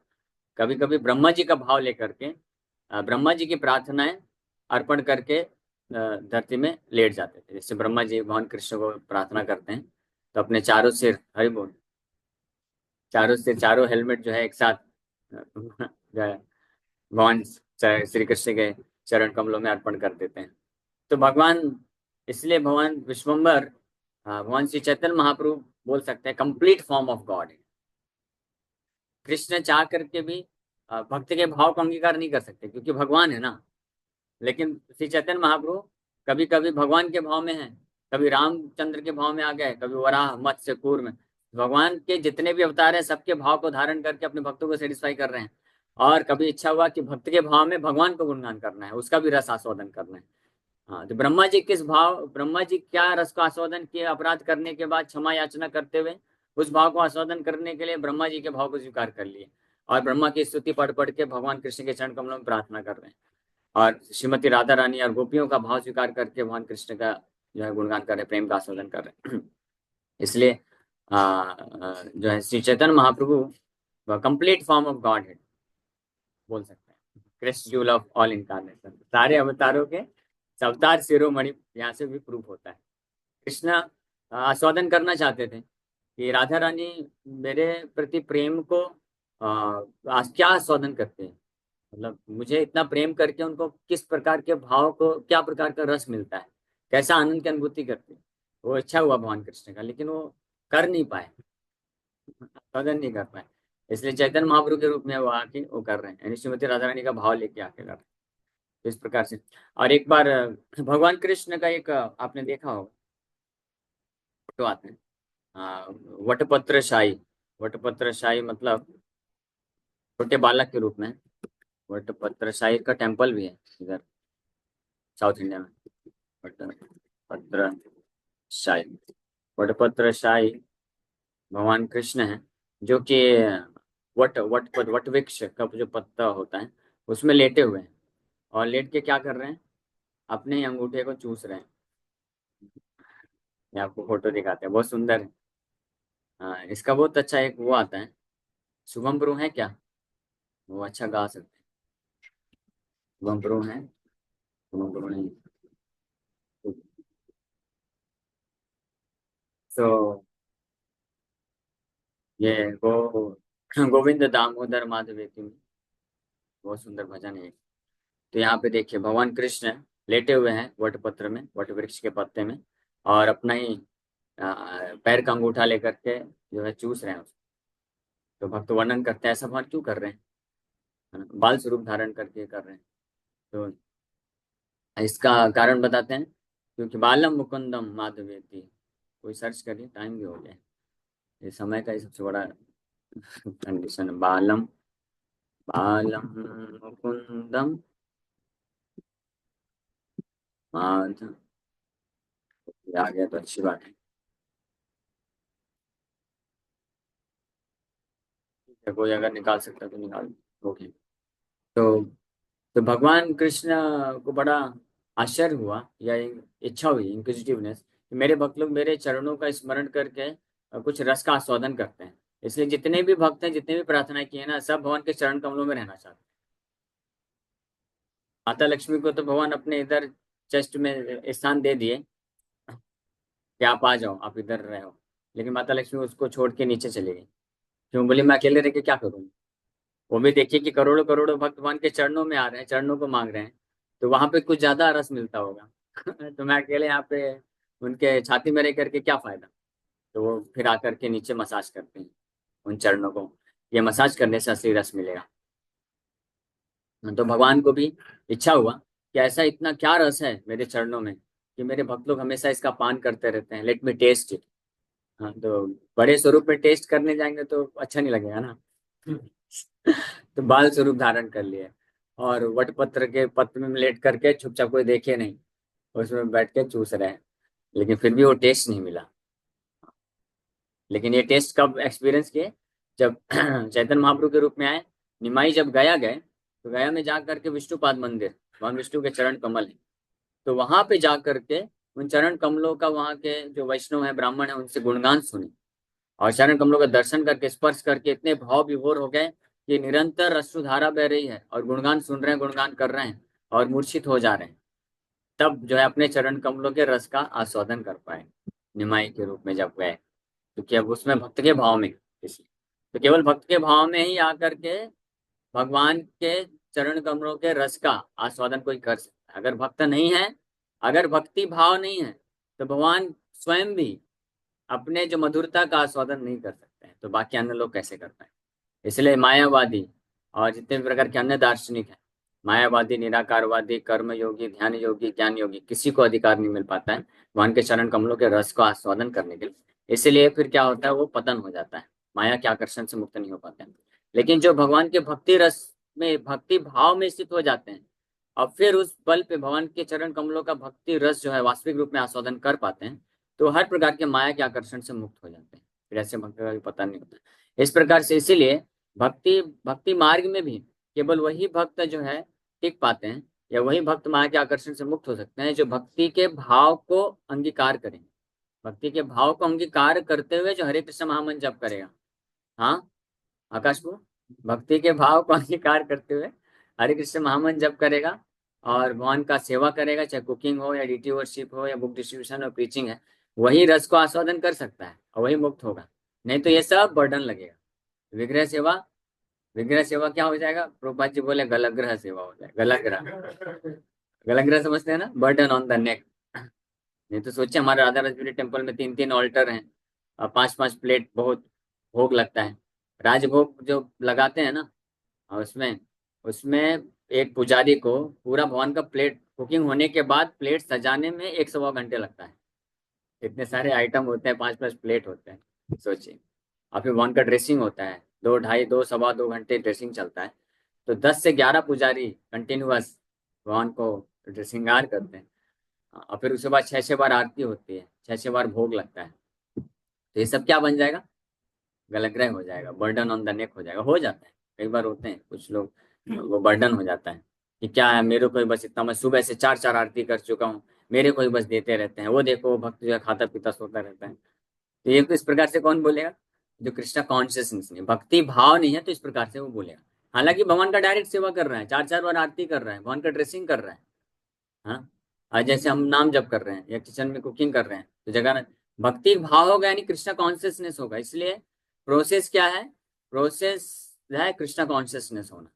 कभी कभी ब्रह्मा जी का भाव लेकर के ब्रह्मा जी की प्रार्थनाएं अर्पण करके धरती में लेट जाते थे। जैसे ब्रह्मा जी भगवान कृष्ण को प्रार्थना करते हैं तो अपने चारों सिर, हरि बोल, चारों सिर, चारों हेलमेट जो है एक साथ जो है भगवान श्री कृष्ण के चरण कमलों में अर्पण कर देते हैं। तो भगवान, इसलिए भगवान विश्वम्बर, भगवान श्री चैतन्य महाप्रभु बोल सकते हैं कंप्लीट फॉर्म ऑफ गॉड है। कृष्ण चाह करके भी भक्त के भाव को अंगीकार नहीं कर सकते क्योंकि भगवान है ना। लेकिन श्री चैतन्य महाप्रभु कभी कभी भगवान के भाव में है, कभी रामचंद्र के भाव में आ गए, कभी वराह, मत्स्य, कूर्म। भगवान के जितने भी अवतार हैं सबके भाव को धारण करके अपने भक्तों को सेटिस्फाई कर रहे हैं। और कभी इच्छा हुआ कि भक्त के भाव में भगवान को गुणगान करना है, उसका भी रस आस्वादन करना है। हाँ, तो ब्रह्मा जी क्या रस का आस्वादन किए, अपराध करने के बाद क्षमा याचना करते हुए उस भाव को आस्वादन करने के लिए ब्रह्मा जी के भाव को स्वीकार कर लिए, और ब्रह्मा की स्तुति पढ़ पढ़ के भगवान कृष्ण के चरण कमलों में प्रार्थना कर रहे हैं, और श्रीमती राधा रानी और गोपियों का भाव स्वीकार करके भगवान कृष्ण का जो है गुणगान कर रहे हैं, प्रेम का आस्वादन कर रहे हैं। इसलिए जो है Shri Chaitanya Mahaprabhu complete form of God है बोल सकते हैं, Krishna joule of all incarnation, सारे अवतारों के अवतार शिरोमणि यहाँ से भी प्रूफ होता है। कृष्ण आस्वादन करना चाहते थे कि राधा रानी मेरे प्रति प्रेम को क्या आस्वादन करते हैं, मतलब मुझे इतना प्रेम करके उनको किस प्रकार के भाव को, क्या प्रकार का रस मिलता है, कैसा आनंद की अनुभूति करते हैं। वो इच्छा हुआ भगवान कृष्ण का, लेकिन वो कर नहीं पाए, आस्वादन नहीं कर पाए। इसलिए चैतन्य महाप्रभु के रूप में वो आके वो कर रहे हैं, यानी श्रीमती राधा रानी का भाव लेके आके कर रहे हैं। तो इस प्रकार से। और एक बार भगवान कृष्ण का एक आपने देखा होगा फोटो आते हैं, वटपत्र शाही। वटपत्र शाही मतलब छोटे बालक के रूप में। वटपत्र शाही का टेम्पल भी है इधर साउथ इंडिया में, वटपत्र शाही। वटपत्र शाही भगवान कृष्ण है, जो कि वट वृक्ष का जो पत्ता होता है उसमें लेटे हुए हैं, और लेट के क्या कर रहे हैं, अपने ही अंगूठे को चूस रहे हैं। ये आपको फोटो दिखाते हैं, बहुत सुंदर है। हाँ, इसका बहुत अच्छा एक वो आता है, शुभम ब्रू है क्या, वो अच्छा गा सकते हैं। शुभम ब्रू है, शुभम ब्रू नहीं। तो ये गोविंद दामोदर माधवेती में बहुत सुंदर भजन है। तो यहाँ पे देखिए भगवान कृष्ण लेटे हुए हैं वटपत्र में, वट वृक्ष के पत्ते में, और अपना ही पैर का अंगूठा लेकर के जो है चूस रहे हैं उसको। तो भक्त वर्णन करते हैं ऐसा भगवान क्यों कर रहे हैं, है ना, बाल स्वरूप धारण करके कर रहे हैं। तो इसका कारण बताते हैं, क्योंकि बालम मुकुंदम माधवेति। कोई सर्च करिए, टाइम भी हो गया, ये समय का ही सबसे बड़ा कंडीशन है। बालम बालम मुकुंदम माधव, ये आ गया तो अच्छी बात है। ठीक है, कोई अगर निकाल सकता है तो निकाल। ओके। तो तो भगवान कृष्ण को बड़ा आश्चर्य हुआ या इच्छा हुई, इंक्विजिटिवनेस, कि मेरे भक्त लोग मेरे चरणों का स्मरण करके कुछ रस का आस्वादन करते हैं। इसलिए जितने भी भक्त हैं, जितने भी प्रार्थना की है ना, सब भगवान के चरण कमलों में रहना चाहते हैं। माता लक्ष्मी को तो भगवान अपने इधर चेस्ट में स्थान दे दिए कि आप आ जाओ, आप इधर रहो। लेकिन माता लक्ष्मी उसको छोड़ के नीचे चली गई। क्यों? बोली मैं अकेले रह के क्या करूँगी। वो भी देखिए कि करोड़ों करोड़ों भक्त भगवान के चरणों में आ रहे हैं, चरणों को मांग रहे हैं, तो वहां पे कुछ ज्यादा रस मिलता होगा। तो मैं अकेले यहाँ पे उनके छाती में रह करके क्या फायदा। तो वो फिर आकर के नीचे मसाज करते हैं उन चरणों को, ये मसाज करने से असली रस मिलेगा। तो भगवान को भी इच्छा हुआ कि ऐसा इतना क्या रस है मेरे चरणों में कि मेरे भक्त लोग हमेशा इसका पान करते रहते हैं, लेट मी टेस्ट इट। हाँ, तो बड़े स्वरूप में टेस्ट करने जाएंगे तो अच्छा नहीं लगेगा ना। तो बाल स्वरूप धारण कर लिए, और वटपत्र के पत्र में लेट करके चुपचाप, कोई देखे नहीं, उसमें बैठ के चूस रहे हैं। लेकिन फिर भी वो टेस्ट नहीं मिला। लेकिन ये टेस्ट कब एक्सपीरियंस किए? जब चैतन्य महाप्रभु के रूप में आए, निमाई जब गया गए, तो गया में जा करके विष्णुपाद मंदिर, भगवान विष्णु के चरण कमल है, तो वहां पे जा करके उन चरण कमलों का वहां के जो वैष्णव है, ब्राह्मण है, उनसे गुणगान सुने। और चरण कमलों का दर्शन करके, स्पर्श करके इतने भाव विभोर हो गए कि निरंतर अश्रुधारा बह रही है, और गुणगान सुन रहे हैं, गुणगान कर रहे हैं, और मूर्छित हो जा रहे हैं। तब जो है अपने चरण कमलों के रस का आस्वादन कर पाए, निमाई के रूप में जब गए। क्योंकि अब उसमें भक्त के भाव में, इसलिए तो केवल भक्त के भाव में ही आकर के भगवान के चरण कमलों के रस का आस्वादन कोई कर सकता है। अगर भक्त नहीं है, अगर भक्ति भाव नहीं है, तो भगवान स्वयं भी अपने जो मधुरता का आस्वादन नहीं कर सकते हैं, तो बाकी अन्य लोग कैसे कर पाए। इसलिए मायावादी और जितने भी प्रकार के अन्य दार्शनिक हैं, मायावादी, निराकारवादी, कर्म योगी, ध्यान योगी, ज्ञान योगी, किसी को अधिकार नहीं मिल पाता है भगवान के चरण कमलों के रस को आस्वादन करने के लिए। इसलिए फिर क्या होता है, वो पतन हो जाता है, माया के आकर्षण से मुक्त नहीं हो पाते हैं। लेकिन जो भगवान के भक्ति रस में, भक्ति भाव में स्थित हो जाते हैं, और फिर उस बल पे भगवान के चरण कमलों का भक्ति रस जो है वास्तविक रूप में आस्वादन कर पाते हैं, तो हर प्रकार के माया के आकर्षण से मुक्त हो जाते हैं। फिर ऐसे भक्त का भी पता नहीं होता। इस प्रकार से इसीलिए भक्ति भक्ति मार्ग में भी केवल वही भक्त जो है टिक पाते हैं, या वही भक्त माया के आकर्षण से मुक्त हो सकते हैं जो भक्ति के भाव को अंगीकार करें। भक्ति के भाव को अंगीकार करते हुए जो हरे कृष्ण महामंत्र जप करेगा। हाँ, आकाश को, भक्ति के भाव को अंगीकार करते हुए हरे कृष्ण महामंत्र जप करेगा, और भगवान का सेवा करेगा, चाहे कुकिंग हो या डीटी वर्शिप हो या बुक डिस्ट्रीब्यूशन और प्रीचिंग है, वही रस को आस्वादन कर सकता है और वही मुक्त होगा। नहीं तो ये सब बर्डन लगेगा। विग्रह सेवा, विग्रह सेवा क्या हो जाएगा? प्रभुपाद जी बोले गलग्रह सेवा हो जाएगा। गलग्रह, गलग्रह समझते हैं ना, बर्डन ऑन द नेक। नहीं तो सोचिए, हमारे राधा राजपुरी टेम्पल में 3-3 ऑल्टर हैं, और 5-5 प्लेट बहुत भोग लगता है। राजभोग जो लगाते हैं ना, और उसमें उसमें एक पुजारी को पूरा भगवान का प्लेट, कुकिंग होने के बाद प्लेट सजाने में 1 सवा घंटे लगता है। इतने सारे आइटम होते हैं, 5-5 प्लेट होते हैं, सोचिए। और फिर भगवान का ड्रेसिंग होता है, 2 ढाई 2 सवा 2 घंटे ड्रेसिंग चलता है। तो 10 से 11 पुजारी कंटिन्यूअस भगवान को श्रृंगार करते हैं। और फिर उसके बाद 6-6 बार आरती होती है, 6-6 बार भोग लगता है। तो ये सब क्या बन जाएगा? गलग्रह हो जाएगा, बर्डन ऑन द नेक हो जाएगा। हो जाता है, कई बार होते हैं कुछ लोग, वो बर्डन हो जाता है कि क्या है मेरे को ही बस इतना, मैं सुबह से 4-4 आरती कर चुका हूँ, मेरे को ही बस देते रहते हैं। वो देखो, भक्त जो है खाता पीता सोता रहता है। तो ये इस प्रकार से कौन बोलेगा? जो कृष्णा कॉन्शियसनेस नहीं, भक्ति भाव नहीं है, तो इस प्रकार से वो बोलेगा। हालांकि भगवान का डायरेक्ट सेवा कर रहा है, 4-4 बार आरती कर रहा है, भगवान का ड्रेसिंग कर रहा है। हाँ, आज जैसे हम नाम जप कर रहे हैं या किचन में कुकिंग कर रहे हैं, तो जगह में भक्ति भाव होगा, यानी कृष्णा कॉन्शियसनेस होगा। इसलिए प्रोसेस क्या है? प्रोसेस है कृष्णा कॉन्शियसनेस होना।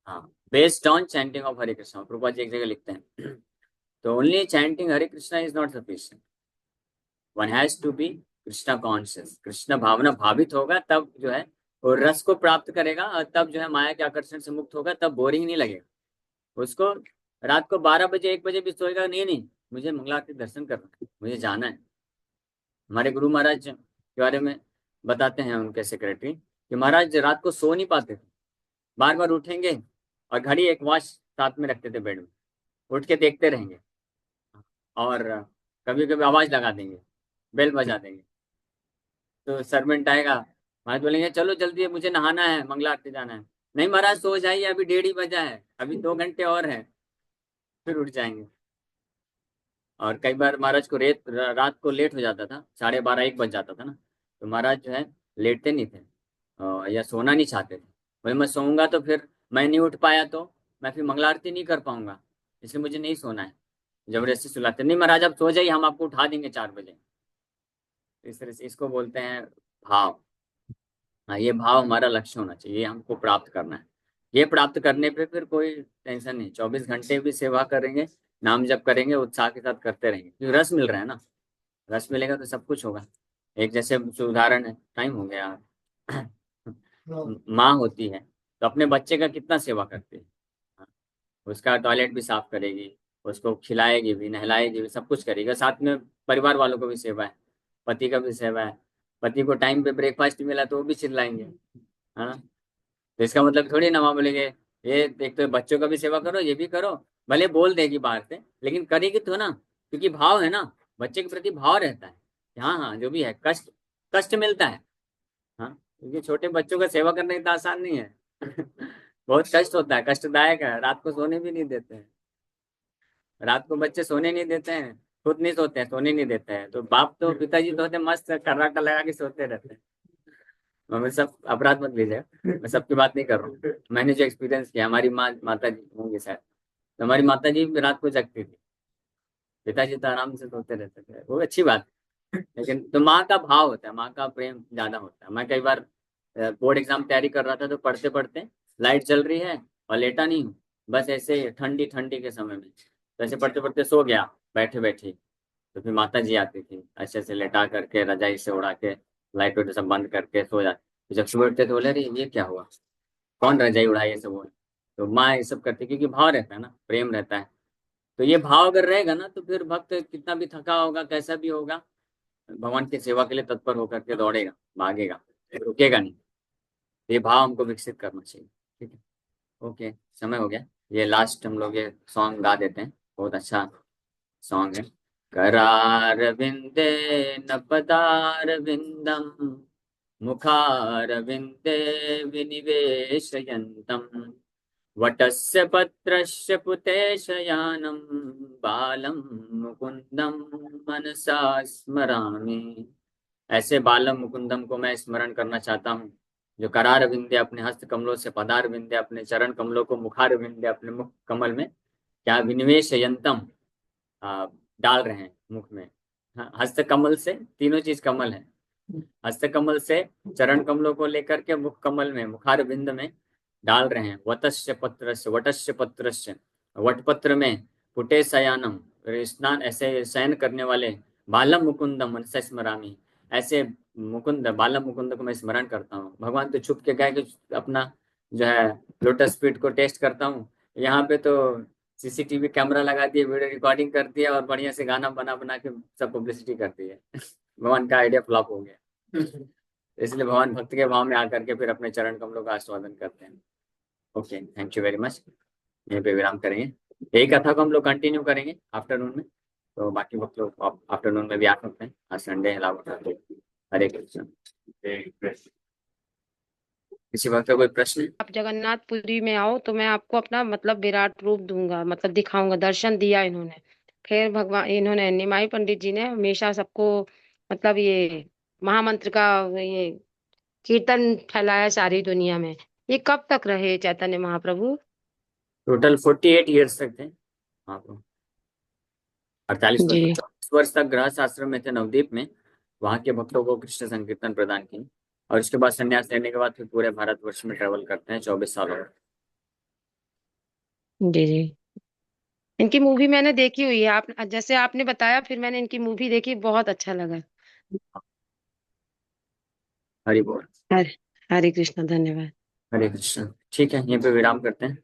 हाँ, based on chanting of Hare Krishna, Prabhupada ji एक जगह लिखते हैं। तो only chanting Hare Krishna is not sufficient, one has to be Krishna conscious. Krishna भावना भावित होगा, तब जो है और रस को प्राप्त करेगा और तब जो है माया के आकर्षण से मुक्त होगा, तब बोरिंग नहीं लगेगा उसको। रात को 12 बजे 1 बजे भी सोएगा, नहीं नहीं मुझे मंगला आरती दर्शन करना है, मुझे जाना है। हमारे गुरु महाराज के बारे में बताते हैं उनके सेक्रेटरी कि महाराज रात को सो नहीं पाते थे, बार बार उठेंगे और घड़ी एक वॉच साथ में रखते थे बेड में, उठ के देखते रहेंगे और कभी कभी आवाज लगा देंगे, बेल बजा देंगे, तो सर्वेंट आएगा, महाराज बोलेंगे चलो जल्दी मुझे नहाना है, मंगला आरती जाना है। नहीं महाराज सो जाइए, अभी 1:30 बजा है, अभी 2 घंटे और है, फिर उठ जाएंगे। और कई बार महाराज को रात को लेट हो जाता था, 12:30 1 बज जाता था ना, तो महाराज जो है लेटते नहीं थे या सोना नहीं चाहते थे। बोले मैं सोऊंगा तो फिर मैं नहीं उठ पाया तो मैं फिर मंगला आरती नहीं कर पाऊंगा, इसलिए मुझे नहीं सोना है। जबरदस्ती सुलाते, नहीं महाराज आप सो जाइए, हम आपको उठा देंगे 4 बजे। इस तरह से इसको बोलते हैं भाव। हाँ, ये भाव हमारा लक्ष्य होना चाहिए, ये हमको प्राप्त करना है। ये प्राप्त करने पे फिर कोई टेंशन नहीं, 24 घंटे भी सेवा करेंगे, नाम जप करेंगे, उत्साह के साथ करते रहेंगे, क्योंकि रस मिल रहा है ना। रस मिलेगा तो सब कुछ होगा। एक जैसे उदाहरण है, टाइम हो गया। माँ होती है तो अपने बच्चे का कितना सेवा करती है, हाँ, उसका टॉयलेट भी साफ करेगी, उसको खिलाएगी भी, नहलाएगी भी, सब कुछ करेगी, साथ में परिवार वालों को भी सेवा है, पति का भी सेवा है। पति को टाइम पे ब्रेकफास्ट मिला तो वो भी चिल्लाएंगे, है ना। तो इसका मतलब थोड़ी ना माँ बोलेंगे ये एक तो बच्चों का भी सेवा करो, ये भी करो। भले बोल देगी बाहर से, लेकिन करेगी तो ना, क्योंकि भाव है ना, बच्चे के प्रति भाव रहता है कि हाँ हाँ जो भी है, कष्ट कष्ट मिलता है। हाँ, क्योंकि छोटे बच्चों का सेवा करना इतना आसान नहीं है। बहुत कष्ट होता है, कष्टदायक है, रात को सोने भी नहीं देते हैं। रात को बच्चे सोने नहीं देते हैं, खुद नहीं सोते हैं, सोने नहीं देते हैं, तो बाप तो पिताजी तो होते हैं, मस्त कर्राटा लगा के सोते रहते हैं। मैं सब अपराध मत लीजिएगा, मैं सबकी बात नहीं कर रहा हूँ, मैंने जो एक्सपीरियंस किया, हमारी माँ माता जी होंगी शायद, तो हमारी माता जी भी रात को जगती थी, पिताजी तो आराम से सोते रहते थे, वो अच्छी बात है। लेकिन तो माँ का भाव होता है, माँ का प्रेम ज्यादा होता है। मैं कई बार बोर्ड एग्जाम तैयारी कर रहा था, तो पढ़ते पढ़ते लाइट जल रही है और लेटा नहीं हूँ, बस ऐसे ठंडी ठंडी के समय में, तो ऐसे पढ़ते पढ़ते सो गया बैठे बैठे। तो फिर माता जी आती थी, अच्छे से लेटा करके रजाई से उड़ा के लाइट वाइट सब बंद करके सो जाती। तो जब सुबह उठते तो बोले अरे ये क्या हुआ, कौन रजाई उड़ाई, ये सब बोले। तो माँ ये सब करती, क्योंकि भाव रहता है ना, प्रेम रहता है। तो ये भाव अगर रहेगा ना, तो फिर भक्त कितना भी थका होगा, कैसा भी होगा, भगवान की सेवा के लिए तत्पर होकर के दौड़ेगा, भागेगा, रुकेगा नहीं। ये भाव हमको विकसित करना चाहिए। ठीक है, ओके, समय हो गया। ये लास्ट हम लोग ये सॉन्ग गा देते हैं, बहुत अच्छा सॉन्ग है। करारविंदे न पदारविंदम, मुखारविंदे विनिवेशयन्तम्, वटस्य पत्रस्य पुतेशयानं, बालं मुकुंदम मनसा स्मरामि। ऐसे बालम मुकुंदम को मैं स्मरण करना चाहता हूँ, जो करार विंदे अपने हस्त कमलों से, पदार विंदे अपने चरण कमलों को, मुखार विंदे अपने मुख कमल में, क्या विनिवेश यंतम डाल रहे हैं मुख में। हाँ, हस्त कमल से, तीनों चीज कमल है, हस्त कमल से चरण कमलों को लेकर के मुख कमल में, मुखार बिंद में डाल रहे हैं। वटस्य पत्रस्य, वटस्य पत्रस्य, वटपत्र में, पुटे शयानम, स्नान ऐसे शयन करने वाले, बालम मुकुंदम मनसा स्मरामी, ऐसे मुकुंद बालम मुकुंद को मैं स्मरण करता हूँ। भगवान तो छुप के गए कि अपना जो है लोटस स्पीड को टेस्ट करता हूँ, यहाँ पे तो सीसीटीवी कैमरा लगा दिए, वीडियो रिकॉर्डिंग कर दिया और बढ़िया से गाना बना बना के सब पब्लिसिटी कर दी है। भगवान का आइडिया फ्लॉप हो गया। इसलिए भगवान भक्त के भाव में आकर के फिर अपने चरण कमलों का आस्वादन करते हैं। Okay, thank you very much. यहीं पे विराम करेंगे, यही कथा को हम लोग कंटिन्यू करेंगे आफ्टरनून में। तो बाकी वक्त लोग आफ्टरनून में भी आ सकते हैं, आज संडे है अलावा। हरे कृष्ण। किसी वक्त का कोई प्रश्न है? आप जगन्नाथपुरी में आओ तो मैं आपको अपना मतलब विराट रूप दूंगा, मतलब दिखाऊंगा। दर्शन दिया इन्होंने, फिर भगवान इन्होंने निमाई पंडित जी ने हमेशा सबको मतलब ये महामंत्र का ये कीर्तन फैलाया सारी दुनिया में। ये कब तक रहे चैतन्य महाप्रभु? टोटल 48 ईयर्स तक थे। हाँ, 48 वर्ष, जी 24 वर्ष तक गृहस्थ आश्रम में थे नवद्वीप में, वहाँ के भक्तों को कृष्ण संकीर्तन प्रदान की। और उसके बाद संन्यास लेने के बाद फिर पूरे भारतवर्ष में ट्रेवल करते हैं 24 सालों में। जी जी। इनकी मूवी मैंने देखी हुई है, आप जैसे आपने बताया, फिर मैंने इनकी मूवी देखी, बहुत अच्छा लगा। हरि बोल। अरे हरे कृष्णा, धन्यवाद। हरे कृष्ण। ठीक है, यहीं पे विराम करते हैं।